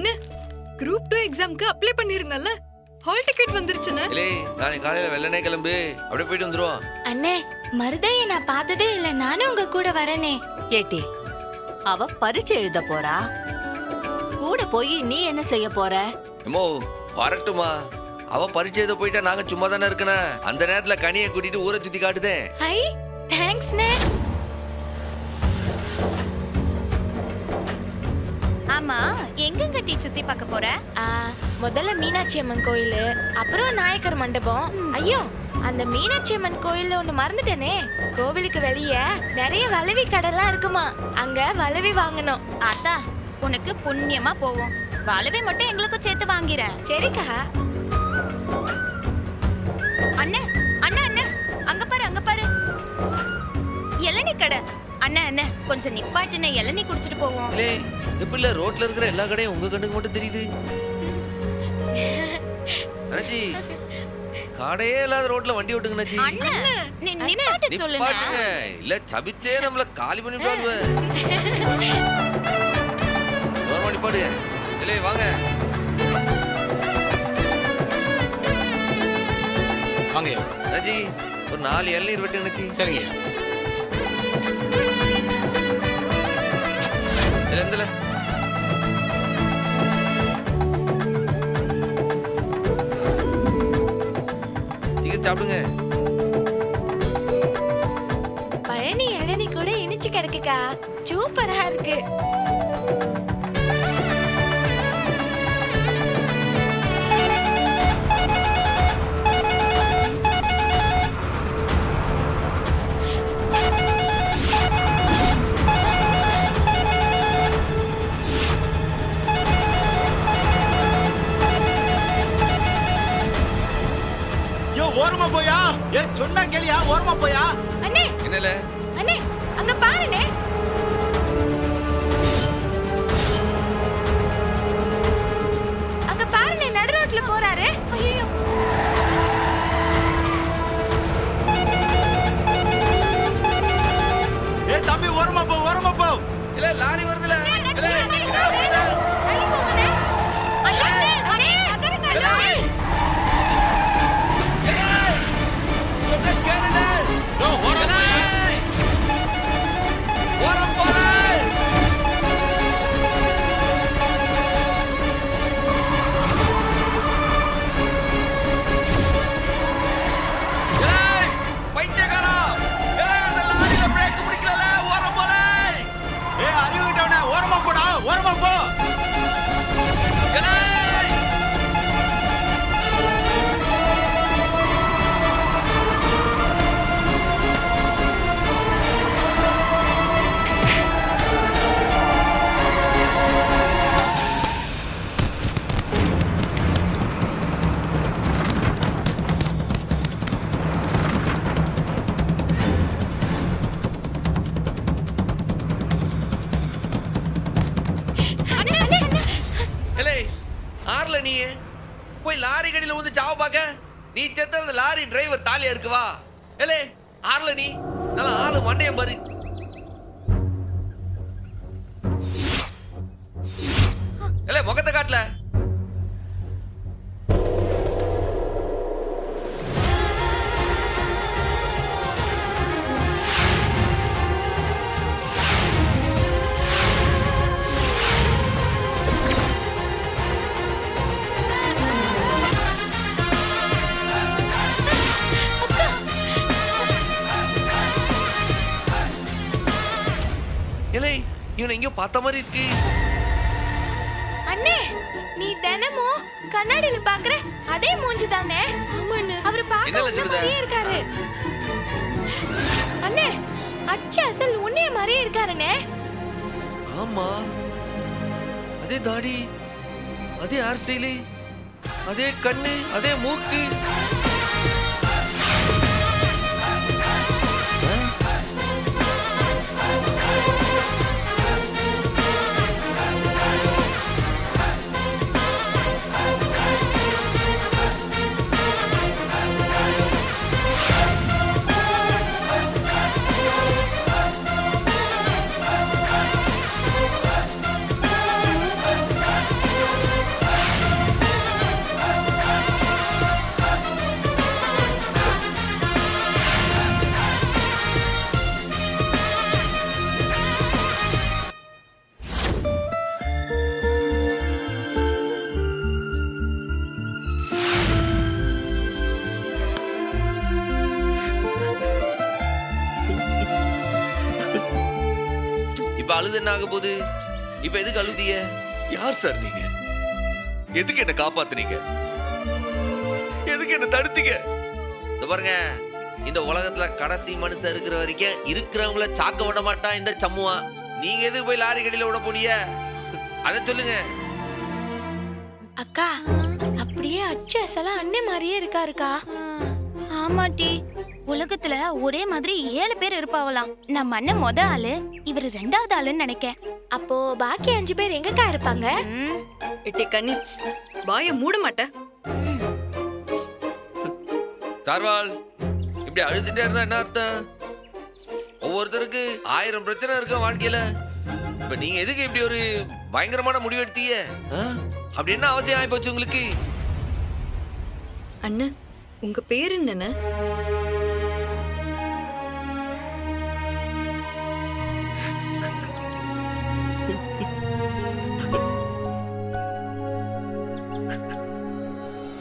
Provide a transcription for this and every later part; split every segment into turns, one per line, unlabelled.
அண்ணே, குரூப் 2 எக்ஸாம்க்கு apply பண்ணிருந்தல்ல, hall ticket வந்துருச்சுண்ணே.
நாளைக்கு காலையில வெள்ளனே கிளம்பு, அப்படியே போயிட்டு வந்துருவோம்.
அண்ணே, மருதைய நான் பார்த்ததே இல்ல, நானும் உங்க கூட வரனே.
கேட்டி, அவ பரீட்சை எழுத போறா, கூட போய் நீ என்ன செய்ய போற?
எம்மோ வரட்டுமா, அவ பரீட்சை எழுத போயிட்டா நாங்க சும்மா தானே இருக்கணும். அந்த நேரத்துல கனியை கூட்டிட்டு ஊரை சுத்தி காட்டுதேன்.
ஹை, தேங்க்ஸ்ண்ணே.
ஆமா, எங்கெங்க டீ சுத்தி பார்க்க போற?
முதல்ல மீனாட்சி அம்மன் கோயில், அப்புறம் நாயக்கர் மண்டபம். ஐயோ, அந்த மீனாட்சி அம்மன் கோயில்ல ஒண்ணு மறந்துட்டேனே. கோவிலுக்கு வெளியே நிறைய வளவி கடைலாம் இருக்குமா, அங்க வளவி வாங்கணும்.
அத்தா, உனக்கு புண்ணியமா போவோம். வளவி மட்டும் எங்களுக்கும் சேர்த்து வாங்கிறேன்.
சரிக்கா.
அண்ணே அண்ணே அண்ணே, அங்க பாரு அங்க பாரு, இளநீ கடை. அண்ணே அண்ணே, கொஞ்சம் நிப்பாட்டுன, இளநீ குடிச்சிட்டு போவோம்.
எப்ப ரோட்ல இருக்கிற எல்லா கடையும் உங்க கண்ணுக்கு மட்டும் தெரியுது? அண்ணாச்சி, கடையே இல்லாத ரோட்ல வண்டி ஓட்டுங்க அண்ணாச்சி.
அண்ணே, நீ நிப்பாட்டு சொல்லுங்க.
நிப்பாட்டுங்க, இல்ல சபிச்சே நம்மள காலி பண்ணி விடுவாங்க. ஓரமா நிப்பாடுங்க. இல்ல வாங்க
வாங்க
அண்ணாச்சி, ஒரு 4 இளநீர் வெட்டு அண்ணாச்சி.
சரிங்க.
இல்ல இந்தல சாப்பிடுங்க.
பழனி இளநீ கூட இனிச்சு கிடக்குக்கா, சூப்பரா இருக்கு.
ஓரமா போயா, சொன்னா கேளியா, ஓரமா போயா.
அண்ணே,
என்னல
அண்ணே, அங்க பாருண்ணே. அங்க பாருண்ணே, நடு ரோட்ல போறாரு. ஐயோ,
தம்பி ஓரமா போ, ஓரமா போ.
இல்ல லாரி வருதுல.
தள்ளி போங்கண்ணே. அண்ணே, அண்ணே, அகருங்க.
ஓரமா போ.
நீ போய் லாரி கடியில வந்து சாவ பாக்க, நீ செத்த அந்த லாரி டிரைவர் தாலியா இருக்குவா? ஏலே ஆர்ல நீ நல்லா ஆளு மண்டையம் பாரு. ஏலே முகத்தை காட்டல. இவனை எங்கயோ பார்த்த மாதிரி இருக்கு.
அண்ணே, நீ தினமும் கண்ணாடியில பாக்குற அதே மூஞ்சி தானே?
ஆமாண்ணே.
அவரு பார்க்க உன்ன மாதிரியே இருக்காரு. அண்ணே, அச்சு அசல் உன்னைய மாதிரியே இருக்காருண்ணே.
ஆமா, அதே தாடி, அதே ஹேர் ஸ்டைலு, அதே கண்ணு, அதே மூக்கு. இப்ப அழுது என்ன ஆக போகுது? இப்ப எதுக்கு அழுதிய? யார் சார் நீங்க? எதுக்கு என்ன காப்பாத்துனீங்க? எதுக்கு என்ன தடுத்தீங்க? இந்த பாருங்க, இந்த உலகத்துல கடைசி மனுஷன் இருக்கிற வரைக்கும் இருக்கிறவங்கள சாக்க விட மாட்டான் இந்த சம்முவா. நீங்க எதுக்கு போய் லாரி கடியில விட போனீங்க? அத சொல்லுங்க.
அக்கா அப்படியே அச்சு அசலா அண்ணே மாதிரியே இருக்காருக்கா.
ஆமாட்டி, உலகத்துல ஒரே மாதிரி 7 பேர் இருப்பாவலாம். நம்ம அண்ணன் முத ஆளு, இவர் 2வது ஆளுன்னு நினைக்கேன்.
அப்போ பாக்கி 5 பேர் எங்கக்கா இருப்பாங்க?
எட்டி கண்ணி வாய மூட மாட்ட.
சார்வால், இப்படி அழுதுட்டே இருந்தா என்ன அர்த்தம்? ஒவ்வொருத்தருக்கு 1000 பிரச்சனை இருக்க வாழ்க்கையில. இப்ப நீங்க எதுக்கு இப்படி ஒரு பயங்கரமான முடிவு எடுத்தீங்க? அப்படி என்ன அவசியம் ஆயி போச்சு உங்களுக்கு?
அண்ணன் உங்க பேர் என்னன்னு?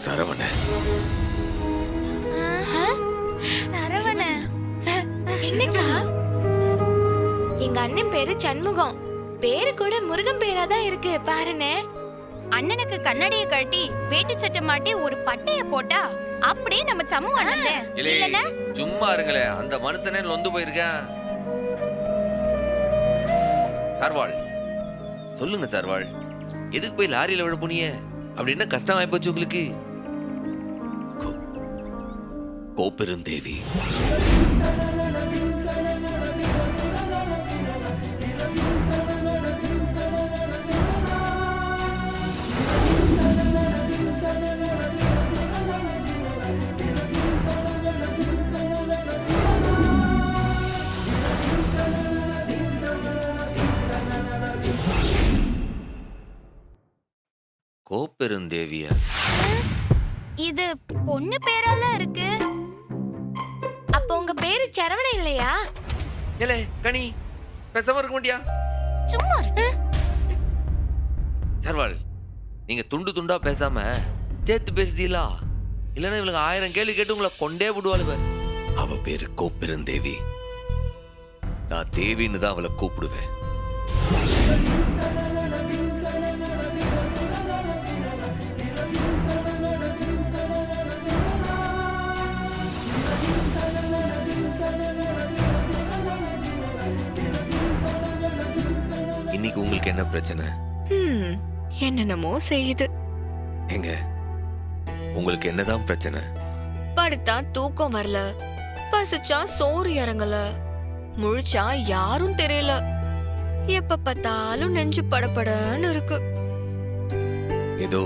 சரவண.
சரவண,
என்னக்கா? எங்க அண்ணன் பேரு சண்முகம். பேரு கூட முருகன் பேரா தான் இருக்கு பாருனே.
அண்ணனுக்கு கண்ணாடியை கட்டி வேட்டி சட்டை மாட்டி ஒரு பட்டைய போட்டா அப்படியே நம்ம சமூக அண்ணன்
இல்லே,
இல்லனா?
சும்மா இருங்களே, அந்த மனுஷனே நொந்து போயிருக்கேன். சார்வாள், சொல்லுங்க சார்வாள், எதுக்கு போய் லாரியில விட போனீங்க? அப்படி என்ன கஷ்டம் ஆயிப்போச்சு உங்களுக்கு? கோப்பெருந்தேவி. கோப்பெருந்தேவியா?
இது பொண்ணு பேரால இருக்கு.
அப்போ உங்க பேரு சரவணன் இல்லையா?
ஏலே கனி, பேசாம இருக்க மாட்டியா?
சும்மா இரு.
சார்வாள், நீங்க துண்டு துண்டா பேசாம சேர்த்து பேசுதீங்களா? இல்லன்னா இவளுக்கு 1000 கேள்வி கேட்டு உங்களை கொண்டே விடுவாளுவ. அவ பேரு கோப்பெருந்தேவி. நான் தேவின்னு தான் அவளை கூப்பிடுவேன். இன்னைக்கு உங்களுக்கு என்ன பிரச்சனை?
என்னென்னமோ செய்யுது.
எங்க உங்களுக்கு என்னதான் பிரச்சனை?
படுத்தா தூக்கம் வரல, பசிச்சா சோறு இறங்கல, முழிச்சா யாரும் தெரியல, எப்ப பார்த்தாலும் நெஞ்சு படபடன்னு இருக்கு.
ஏதோ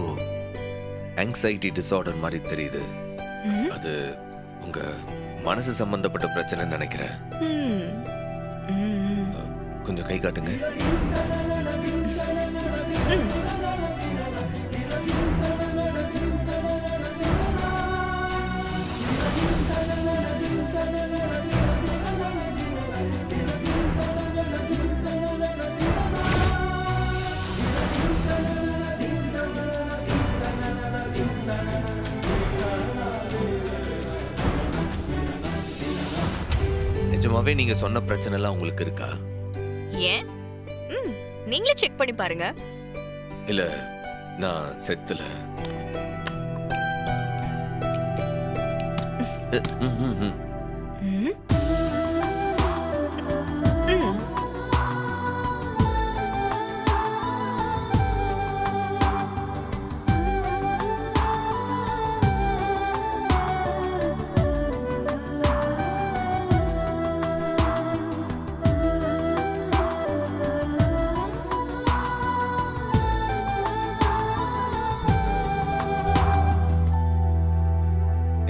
ஆங்ஸைட்டி டிசார்டர் மாதிரி தெரியுது.
ம்,
அது உங்க மனசு சம்பந்தப்பட்ட பிரச்சனைன்னு நினைக்கிறேன்.
ம், ம்,
கொஞ்சம் கை காட்டுங்க.
ம்.
நிஜமாவே நீங்க சொன்ன பிரச்சனை எல்லாம் உங்களுக்கு இருக்கா?
ஏன்? நீங்களே செக் பண்ணி பாருங்க.
இல்ல, நான் செத்துல.
ம், ம்.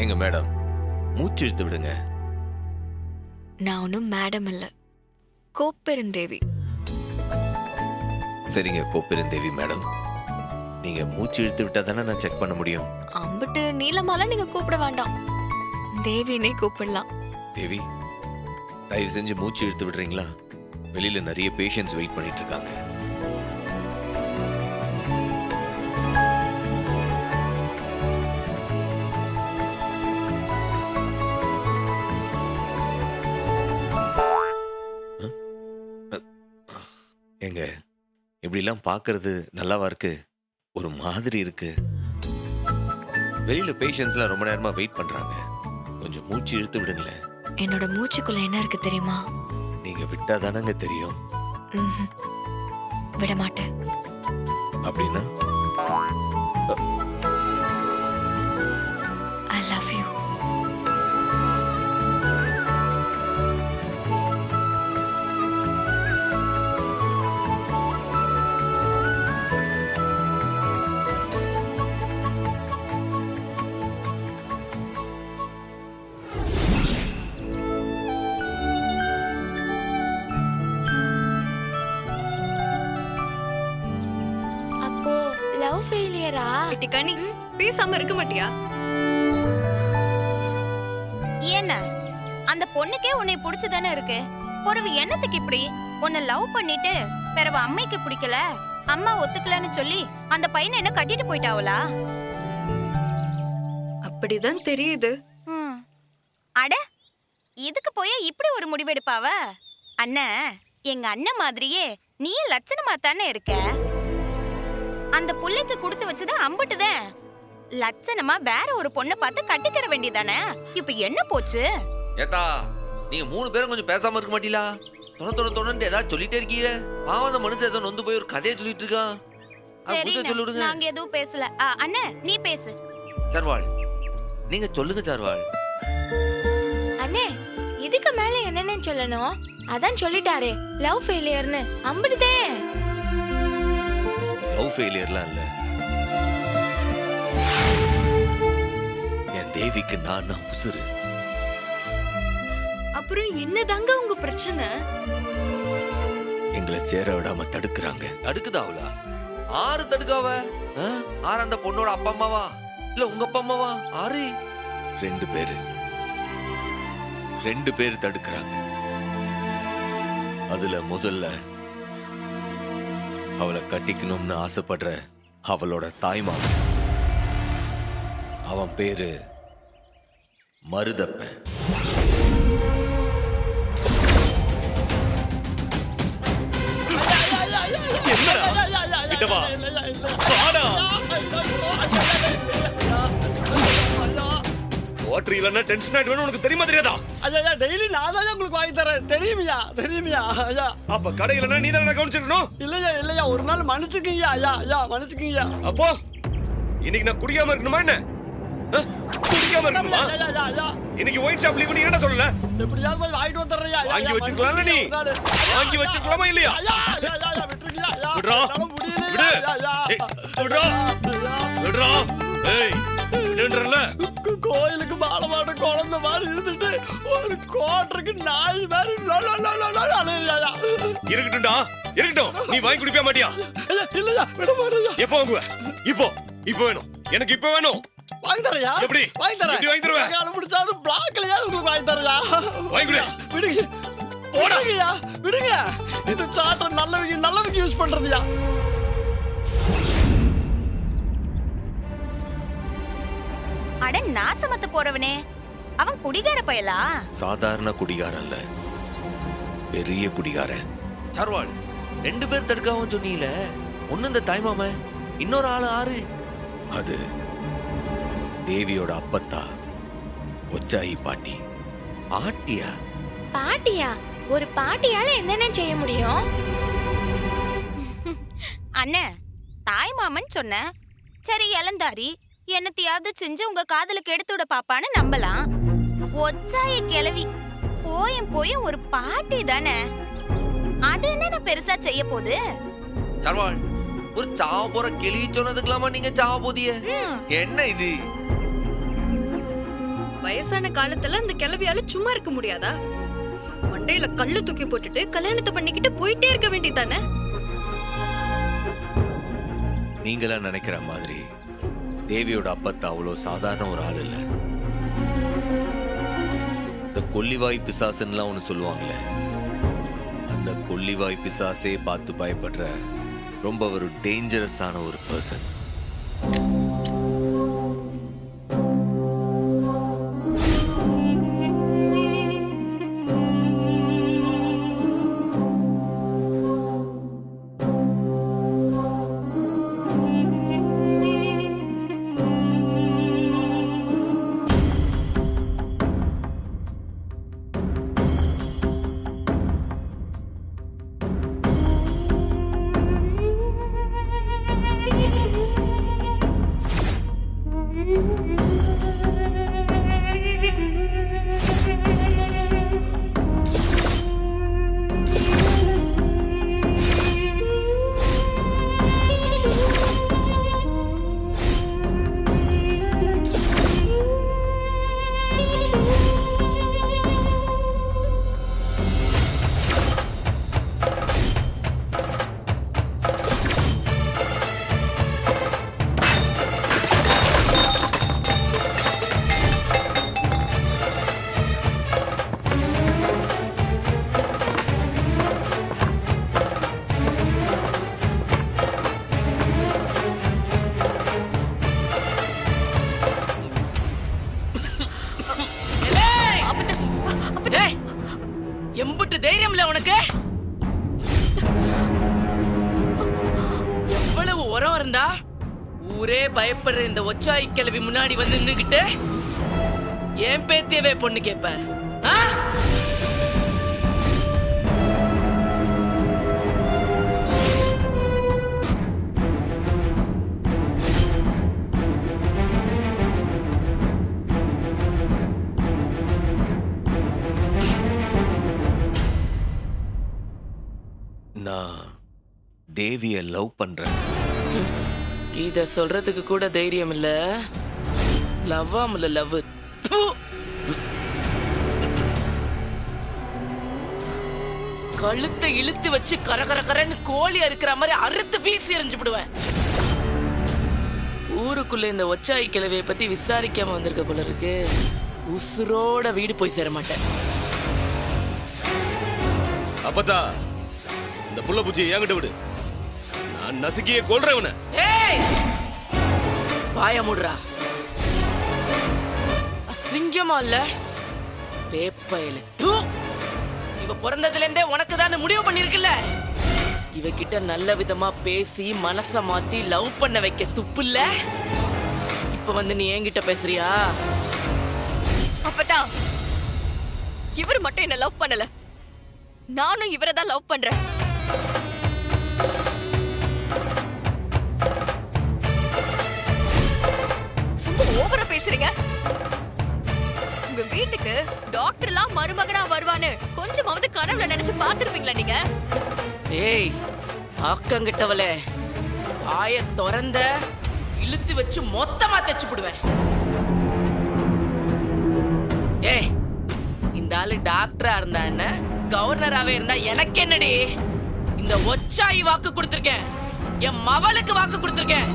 எங்க மேடம், மூச்சு இழுத்து விடுங்க.
நான் ஒன்னும் மேடம் இல்ல, கோப்பெருந்தேவி.
சரிங்க கோப்பெருந்தேவி மேடம், நீங்க மூச்சு இழுத்து விட்டா தானே நான் செக் பண்ண முடியும்.
அம்பிட்டு நீளமாலாம் நீங்க கூப்பிட வேண்டாம், தேவினே கூப்பிடலாம்.
தேவி, தயவு செஞ்சு மூச்சு இழுத்து விடுறீங்களா? வெளியில நிறைய பேஷண்ட்ஸ் வெயிட் பண்ணிட்டு இருக்காங்க. எங்க இப்படிலாம் பார்க்கறது நல்லாவா இருக்கு? ஒரு மாதிரி இருக்கு. வெளியில பேஷண்ட்ஸ்லாம் ரொம்ப நேரமா வெயிட் பண்றாங்க. கொஞ்சம் மூச்சு இழுத்து விடுங்களேன்.
என்னோட மூச்சுக்குள்ள என்ன இருக்கு தெரியுமா?
நீங்க விட்டா தானங்க தெரியும்.
ம்ஹும். விட மாட்டேன்.
அப்படின்னா
ஐ லவ் யூ. அப்போ லவ் ஃபெயிலியரா?
ஏட்டி கனி பேசாம இருக்க மாட்டியா?
என்ன அந்த பொண்ணுக்கே உன்னை பிடிச்சதானே இருக்கு. பிறவு என்னத்துக்கு இப்படி உன்னை லவ் பண்ணிட்டு பிறவு அம்மைக்கு பிடிக்கல, அம்மா ஒத்துக்கலன்னு சொல்லி அந்த பையனை என்ன கட்டிட்டு போயிட்டாவளா?
அப்படிதான் தெரியுது.
ம். அட இதுக்கு போய் இப்படி ஒரு முடிவெடுப்பாவ? அண்ணன் எங்க அண்ணன் மாதிரியே நீயே லட்சணமா தானே இருக்க. அந்த புள்ளைக்கு கொடுத்து வச்சது அம்புட்டுதான். லட்சணமா வேற ஒரு பொண்ணை பார்த்து கட்டிக்கிற வேண்டியதானே. இப்ப என்ன போச்சு?
ஏத்தா நீங்க 3 பேரும் கொஞ்சம் பேசாம இருக்க மாட்டீங்களா? தொண ஏதாவது சொல்லிட்டே இருக்கீங்க. பாவம் அந்த மனுஷன் ஏதோ நொந்து போய் ஒரு கதையை சொல்லிட்டு இருக்கான்.
சரி
சொல்லி விடுங்க.
நாங்க எதுவும் பேசல. அண்ணன் நீ பேசு.
சர்வாள் நீங்க சொல்லுங்க சர்வாள்.
அண்ணே இதுக்கு மேல என்னன்னு சொல்லணும்? அதான் சொல்லிட்டாரே லவ் ஃபெயிலியர்னு. அம்பிடுதே.
லவ் ஃபெயிலியர்லாம் இல்ல. என் தேவிக்கு நான் உசுரு.
அப்புறம் என்னதாங்க உங்க பிரச்சனை?
எங்களை சேர விடாம தடுக்கிறாங்க. தடுக்குதாவளா? ஆறு தடுக்காவ? ஆறு அந்த பொண்ணோட அப்பா அம்மாவா இல்ல உங்க அப்பா அம்மாவா? ஆறு 2 பேரு 2 பேர் தடுக்கிறாங்க. அதுல முதல்ல அவளை கட்டிக்கணும்னு ஆசைப்படுற அவளோட தாய்மாமன். அவன் பேரு மருதப்பன்.
வாட்டர் இல்லன்னா டென்ஷன் ஆயிடுவேன்னு உனக்கு தெரியுமா தெரியாதா?
ஐயா டெய்லி நான் தான் உங்களுக்கு வாங்கி தரேன். தெரியுமியா ஐயா?
அப்ப கடை இல்லன்னா நீ தானே கவனிச்சிருக்கணும்.
இல்லையா ஒரு நாள் மன்னிச்சுக்கீங்க ஐயா மன்னிச்சுக்கீங்க.
அப்போ இன்னைக்கு நான் குடிக்காம இருக்கணுமா என்ன? குடிக்காம இருக்கணுமா?
ஐயா
இன்னைக்கு ஒயின் ஷாப் லீவ் பண்ணி என்ன சொல்லல?
எப்படியாவது போய் வாங்கிட்டு வந்துடுறியா?
வாங்கி வச்சிருக்கலாம்ல நீ? வாங்கி வச்சிருக்கலாமா இல்லையா?
விட்டுருக்கியா?
விடுறா. விடு. ஏய், விடுறா. விடுறா. ஏய், விடுன்றல.
கோயிலுக்கு மாலமான குழந்தை மாதிரி இருந்துட்டு ஒரு கோட்டருக்கு நாய் மாதிரி அலையா.
இருக்கட்டும்டா, இருக்கட்டும். நீ வாங்கி குடிப்பே மாட்டியா?
இல்லையா விட மாட்டேயா.
எப்போ வாங்குவ? இப்போ வேணும். எனக்கு இப்போ வேணும்.
வாங்கி தரையா?
எப்படி?
வாங்கி தரேன்.
எப்படி வாங்கி தருவ?
கால பிடிச்சாது பிளாக்லயாவது உங்களுக்கு வாங்கி தரையா?
வாங்கி கொடு.
விடுங்க. ஓடாங்கயா. விடுங்க. இது சாட்ட நல்லதுக்கு யூஸ் பண்றதுயா.
அட நாசமத்த போறவனே, அவன் குடிகார பயலா?
சாதாரண குடிகாரன் இல்ல, பெரிய குடிகாரன். சர்வாள் 2 பேர் தடுக்காம சொன்னீல. ஒண்ணு இந்த தாய்மாம, இன்னொரு ஆளு ஆறு. அது தேவியோட அப்பத்தா ஒச்சாயி பாட்டி. பாட்டியா?
பாட்டியா? ஒரு பாட்டியால என்னென்ன செய்ய முடியும்?
அண்ணே தாய் மாமன் சொன்ன. சரி இளந்தாரி என்னத்தையாவது செஞ்சு உங்க காதலுக்கு எடுத்து விட பாப்பான்னு நம்பலாம். ஒச்சாய கிளவி போயும் ஒரு பாட்டி தானே, அது என்ன பெருசா செய்ய போகுது?
சர்வாள் ஒரு சாவ போற கிளி சொன்னதுக்கலாமா நீங்க சாவ போதிய? என்ன இது?
வயசான காலத்துல அந்த கிழவியால சும்மா இருக்க முடியாதா? மண்டையில கல்லு தூக்கி போட்டுட்டு கல்யாணத்தை பண்ணிக்கிட்டு போயிட்டே இருக்க வேண்டியதானே?
நீங்களா நினைக்கிற மாதிரி தேவியோட அப்பத்தா அவ்வளோ சாதாரண ஒரு ஆள் இல்ல. இந்த கொல்லிவாய் பிசாசுன்னுலாம் ஒன்று சொல்லுவாங்களே, அந்த கொல்லிவாய் பிசாசே பார்த்து பயப்படுற ரொம்ப ஒரு டேஞ்சரஸான ஒரு பர்சன்.
இருந்தா ஊரே பயப்படுற இந்த ஒச்சாய் கிழவி முன்னாடி வந்து நின்னுகிட்டு என் பேத்தியவே பொண்ணு கேப்ப ஆ?
நான் தேவிய லவ் பண்றேன்.
இத சொல்றதுக்கு கூட தைரியம் இல்ல. லவ்வாமல லவ். கழுத்தை இழுத்து வச்சு கரகரன்னு கோழி அறுக்கிற மாதிரி அறுத்து வீசி எறிஞ்சு விடுவேன். ஊருக்குள்ள இந்த ஒச்சாய் கிழவியை பத்தி விசாரிக்காம வந்திருக்க போல இருக்கு. உசுரோட வீடு போய் சேர மாட்டேன்.
அப்பதா இந்த புள்ள பூச்சியை என்கிட்ட விடு. நான் நசுக்கியே கொல்றவன.
ஏய் வாய மூடுறா. அசிங்கமா இல்ல பேப்பையில இவ பிறந்ததுல இருந்தே உனக்கு தான் முடிவு பண்ணிருக்குல்ல. இவகிட்ட நல்ல விதமா பேசி மனச மாத்தி லவ் பண்ண வைக்க துப்பு இல்ல. இப்ப வந்து நீ என்கிட்ட பேசுறியா?
அப்பதா இவர் மட்டும் என்ன லவ் பண்ணல, நானும் இவரை தான் லவ் பண்றேன். ஓவரா பேசுறீங்க. உங்க வீட்டுக்கு டாக்டர்லாம் மருமகனா வருவான்னு கொஞ்சமாவது கனவுல நினைச்சு பாத்துருப்பீங்களா நீங்க?
ஏய் ஆக்கங்கிட்டவளே, ஆய திறந்த இழுத்து வச்சு மொத்தமா தச்சு போடுவேன். ஏய் இந்த ஆளு டாக்டரா இருந்தா என்ன, கவர்னராவே இருந்தா எனக்கு என்னடி? இந்த ஒச்சாயி வாக்கு கொடுத்திருக்கேன், என் மவளுக்கு வாக்கு கொடுத்திருக்கேன்,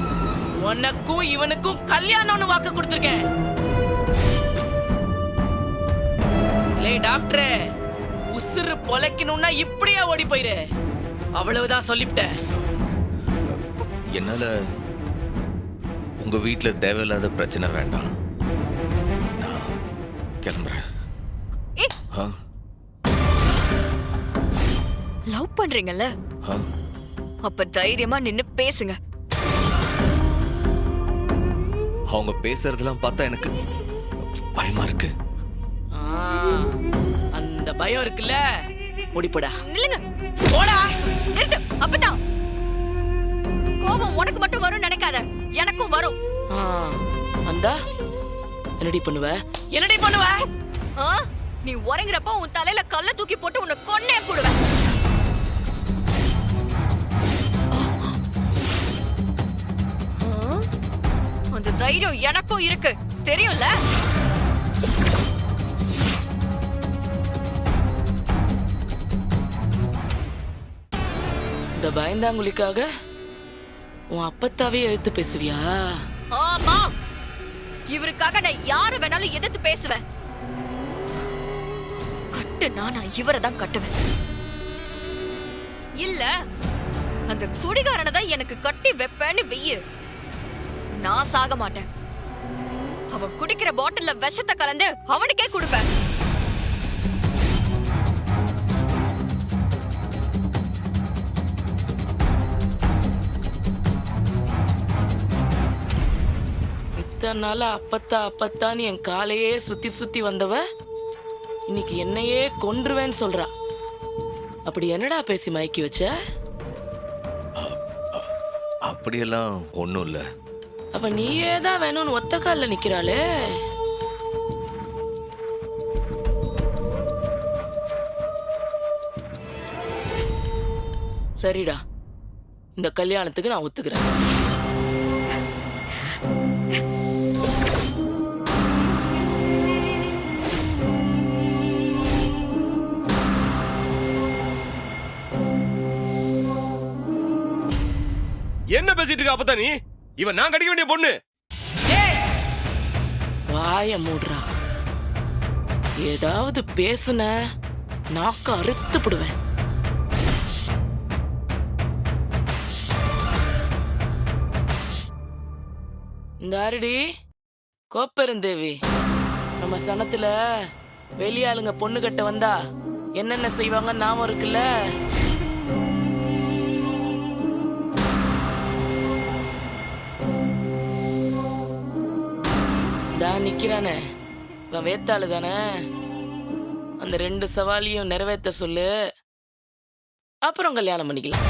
உனக்கும் இவனுக்கும் கல்யாணம்னு வாக்கு கொடுத்திருக்கேன். டாக்டரே உசுறு பொழைக்கணும்னா இப்படியே ஓடி போயிரு. அவ்வளவுதான் சொல்லிவிட்டேன்.
என்னால உங்க வீட்டுல தேவையில்லாத பிரச்சனை வேண்டாம். நான் கிளம்புறேன்.
லவ் பண்றீங்கல்ல, அப்ப தைரியமா நின்னு பேசுங்க.
அவங்க பேசுறதெல்லாம் பார்த்தா எனக்கு பயமா இருக்கு.
அந்த பயம் இருக்குல்ல, ஓடிப்போடா.
நில்லுங்க,
போடா.
நிறுத்து. அப்பதான் கோபம் உனக்கு மட்டும் வரும் நினைக்காத, எனக்கும் வரும்.
அந்தா என்னடி பண்ணுவ? என்னடி பண்ணுவ?
நீ உறங்குறப்ப உன் தலையில கல்ல தூக்கி போட்டு உன்னை கொன்னே போடுவேன். அந்த தைரியம் எனக்கும் இருக்கு, தெரியும்ல?
இந்த பயந்தாங்குழிக்காக உன் அப்பத்தாவே எழுத்து பேசுவியா?
ஆமா, இவருக்காக நான் யார வேணாலும் எதிர்த்து பேசுவேன். கட்டுனா நான் இவரை தான் கட்டுவேன். இல்ல அந்த குடிகாரனை தான் எனக்கு கட்டி வைப்பேன்னு வெய்யு, நான் சாக மாட்டேன். அவன் குடிக்கிற பாட்டில்ல விஷத்தை கலந்து அவனுக்கே கொடுப்பேன்.
இத்தனை நாளா அப்பத்தா அப்பத்தான்னு என் காலையே சுத்தி சுத்தி வந்தவ இன்னைக்கு என்னையே கொன்றுவேன்னு சொல்றா. அப்படி என்னடா பேசி மயக்கி வச்ச?
அப்படியெல்லாம் ஒண்ணும் இல்ல.
அப்ப நீயே தான் வேணும்னு ஒத்த கால்ல நிக்கிறாளே. சரிடா, இந்த கல்யாணத்துக்கு நான் ஒத்துக்கிறேன்.
என்ன பேசிட்டு இருக்க அப்பதா நீ? இவன் நான் கடிக்க வேண்டிய பொண்ணு.
வாய மூடுறா. ஏதாவது பேசுன நாக்க அறுத்து விடுவேன். இந்த ஆரடி கோப்பெருந்தேவி, நம்ம சனத்துல வெளியாளுங்க பொண்ணு கட்ட வந்தா என்னென்ன செய்வாங்க ஞாபகம் இருக்குல்ல? நிக்கிறானே இவன் வேத்தாளு தானே, அந்த 2 சவாலையும் நிறைவேற்ற சொல்லு, அப்புறம் கல்யாணம் பண்ணிக்கலாம்.